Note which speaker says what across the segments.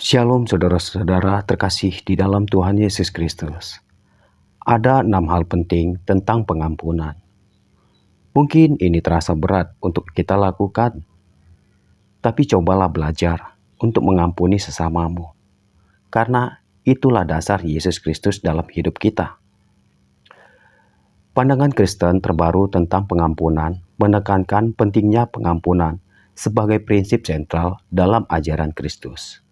Speaker 1: Shalom saudara-saudara terkasih di dalam Tuhan Yesus Kristus. Ada 6 hal penting tentang pengampunan. Mungkin ini terasa berat untuk kita lakukan, tapi cobalah belajar untuk mengampuni sesamamu. Karena itulah dasar Yesus Kristus dalam hidup kita. Pandangan Kristen terbaru tentang pengampunan menekankan pentingnya pengampunan sebagai prinsip sentral dalam ajaran Kristus.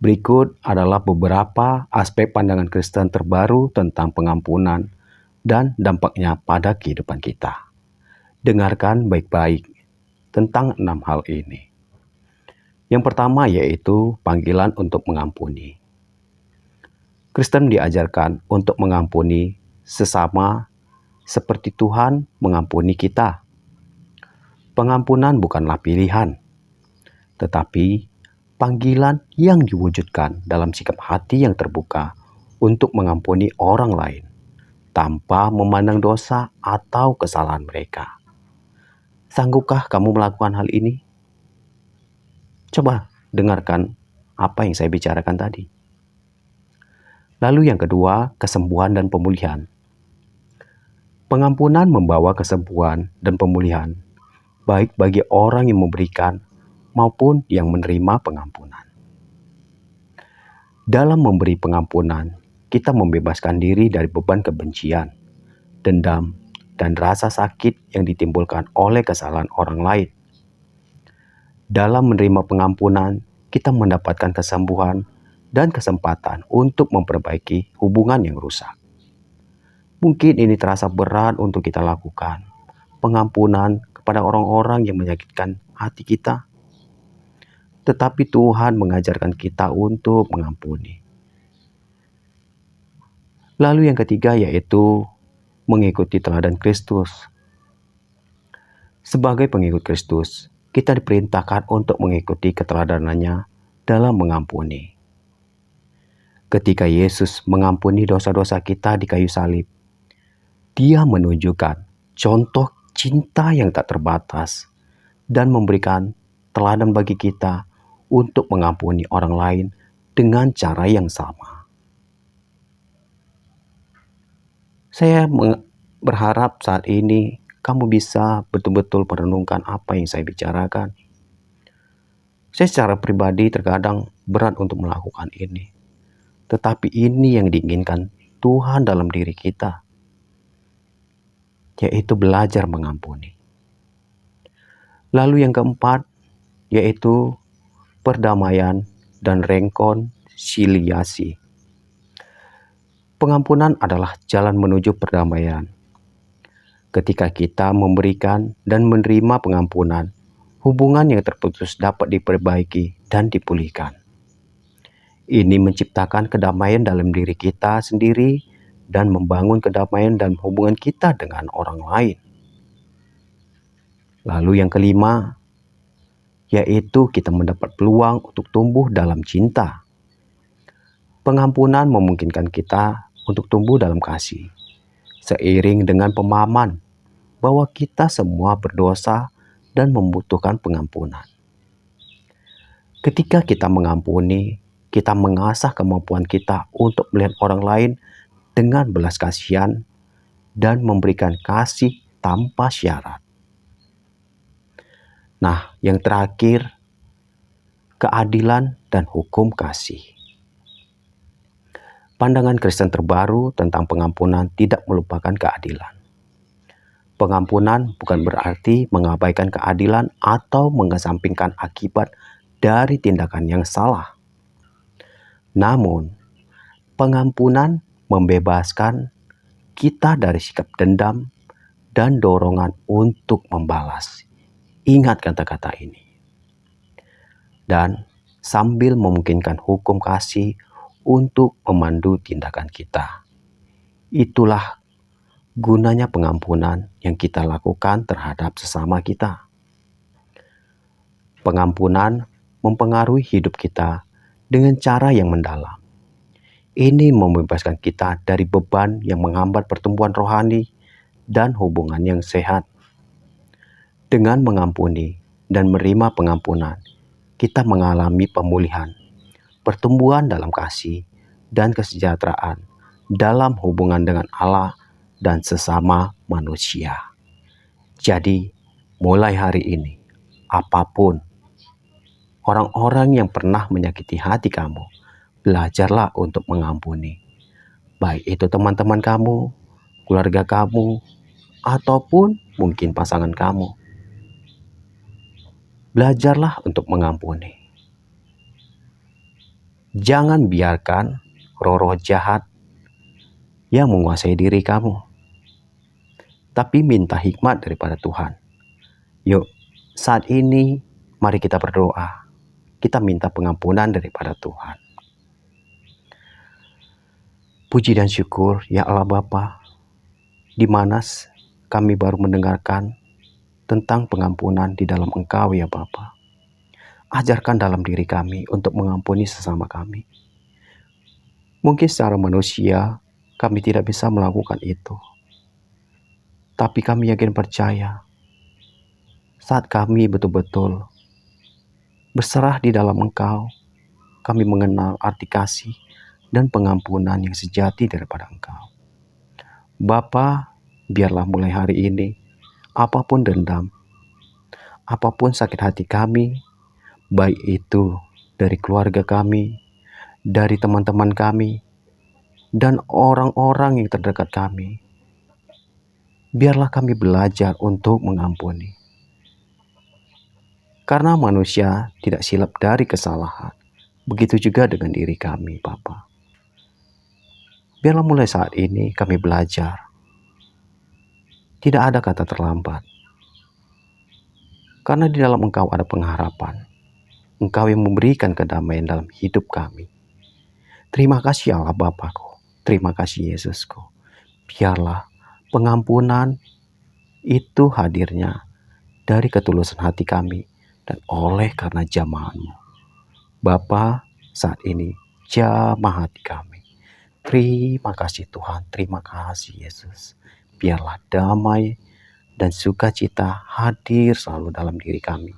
Speaker 1: Berikut adalah beberapa aspek pandangan Kristen terbaru tentang pengampunan dan dampaknya pada kehidupan kita. Dengarkan baik-baik tentang 6 hal ini. Yang pertama yaitu panggilan untuk mengampuni. Kristen diajarkan untuk mengampuni sesama seperti Tuhan mengampuni kita. Pengampunan bukanlah pilihan, tetapi panggilan yang diwujudkan dalam sikap hati yang terbuka untuk mengampuni orang lain tanpa memandang dosa atau kesalahan mereka. Sanggupkah kamu melakukan hal ini? Coba dengarkan apa yang saya bicarakan tadi. Lalu yang kedua, kesembuhan dan pemulihan. Pengampunan membawa kesembuhan dan pemulihan, baik bagi orang yang memberikan maupun yang menerima pengampunan. Dalam memberi pengampunan, kita membebaskan diri dari beban kebencian, dendam, dan rasa sakit yang ditimbulkan oleh kesalahan orang lain. Dalam menerima pengampunan, kita mendapatkan kesembuhan dan kesempatan untuk memperbaiki hubungan yang rusak. Mungkin ini terasa berat untuk kita lakukan, pengampunan kepada orang-orang yang menyakitkan hati kita. Tetapi Tuhan mengajarkan kita untuk mengampuni. Lalu yang ketiga yaitu mengikuti teladan Kristus. Sebagai pengikut Kristus, kita diperintahkan untuk mengikuti keteladanannya dalam mengampuni. Ketika Yesus mengampuni dosa-dosa kita di kayu salib, Dia menunjukkan contoh cinta yang tak terbatas dan memberikan teladan bagi kita untuk mengampuni orang lain dengan cara yang sama. Saya berharap saat ini kamu bisa betul-betul merenungkan apa yang saya bicarakan. Saya secara pribadi terkadang berat untuk melakukan ini. Tetapi ini yang diinginkan Tuhan dalam diri kita, yaitu belajar mengampuni. Lalu yang keempat, yaitu perdamaian dan rekonsiliasi. Pengampunan adalah jalan menuju perdamaian. Ketika kita memberikan dan menerima pengampunan, hubungan yang terputus dapat diperbaiki dan dipulihkan. Ini menciptakan kedamaian dalam diri kita sendiri dan membangun kedamaian dalam hubungan kita dengan orang lain. Lalu yang kelima, yaitu kita mendapat peluang untuk tumbuh dalam cinta. Pengampunan memungkinkan kita untuk tumbuh dalam kasih, seiring dengan pemahaman bahwa kita semua berdosa dan membutuhkan pengampunan. Ketika kita mengampuni, kita mengasah kemampuan kita untuk melihat orang lain dengan belas kasihan dan memberikan kasih tanpa syarat. Nah, yang terakhir, keadilan dan hukum kasih. Pandangan Kristen terbaru tentang pengampunan tidak melupakan keadilan. Pengampunan bukan berarti mengabaikan keadilan atau mengesampingkan akibat dari tindakan yang salah. Namun, pengampunan membebaskan kita dari sikap dendam dan dorongan untuk membalas. Ingat kata-kata ini. Dan sambil memungkinkan hukum kasih untuk memandu tindakan kita. Itulah gunanya pengampunan yang kita lakukan terhadap sesama kita. Pengampunan mempengaruhi hidup kita dengan cara yang mendalam. Ini membebaskan kita dari beban yang menghambat pertumbuhan rohani dan hubungan yang sehat. Dengan mengampuni dan menerima pengampunan, kita mengalami pemulihan, pertumbuhan dalam kasih, dan kesejahteraan dalam hubungan dengan Allah dan sesama manusia. Jadi, mulai hari ini, apapun orang-orang yang pernah menyakiti hati kamu, belajarlah untuk mengampuni. Baik itu teman-teman kamu, keluarga kamu, ataupun mungkin pasangan kamu. Belajarlah untuk mengampuni. Jangan biarkan roh-roh jahat yang menguasai diri kamu. Tapi minta hikmat daripada Tuhan. Yuk, saat ini mari kita berdoa. Kita minta pengampunan daripada Tuhan. Puji dan syukur ya Allah Bapa, di mana kami baru mendengarkan tentang pengampunan di dalam Engkau ya Bapa. Ajarkan dalam diri kami untuk mengampuni sesama kami. Mungkin secara manusia kami tidak bisa melakukan itu. Tapi kami yakin percaya saat kami betul-betul berserah di dalam Engkau, kami mengenal arti kasih dan pengampunan yang sejati daripada Engkau. Bapa, biarlah mulai hari ini, apapun dendam, apapun sakit hati kami, baik itu dari keluarga kami, dari teman-teman kami, dan orang-orang yang terdekat kami, biarlah kami belajar untuk mengampuni. Karena manusia tidak silap dari kesalahan. Begitu juga dengan diri kami, Bapa. Biarlah mulai saat ini kami belajar. Tidak ada kata terlambat. Karena di dalam Engkau ada pengharapan. Engkau yang memberikan kedamaian dalam hidup kami. Terima kasih Allah Bapakku. Terima kasih Yesusku. Biarlah pengampunan itu hadirnya dari ketulusan hati kami dan oleh karena jamahan-Mu. Bapa, saat ini jamah hati kami. Terima kasih Tuhan, terima kasih Yesus. Biarlah damai dan sukacita hadir selalu dalam diri kami.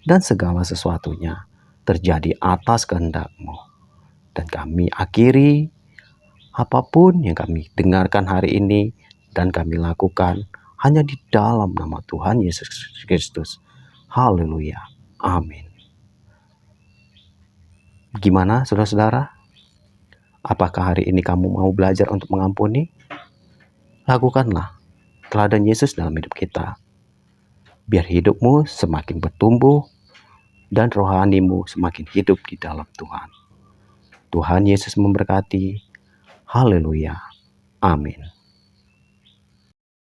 Speaker 1: Dan segala sesuatunya terjadi atas kehendak-Mu. Dan kami akhiri apapun yang kami dengarkan hari ini dan kami lakukan hanya di dalam nama Tuhan Yesus Kristus. Haleluya. Amin. Gimana saudara-saudara? Apakah hari ini kamu mau belajar untuk mengampuni? Lakukanlah teladan Yesus dalam hidup kita. Biar hidupmu semakin bertumbuh dan rohanimu semakin hidup di dalam Tuhan. Tuhan Yesus memberkati. Haleluya. Amin.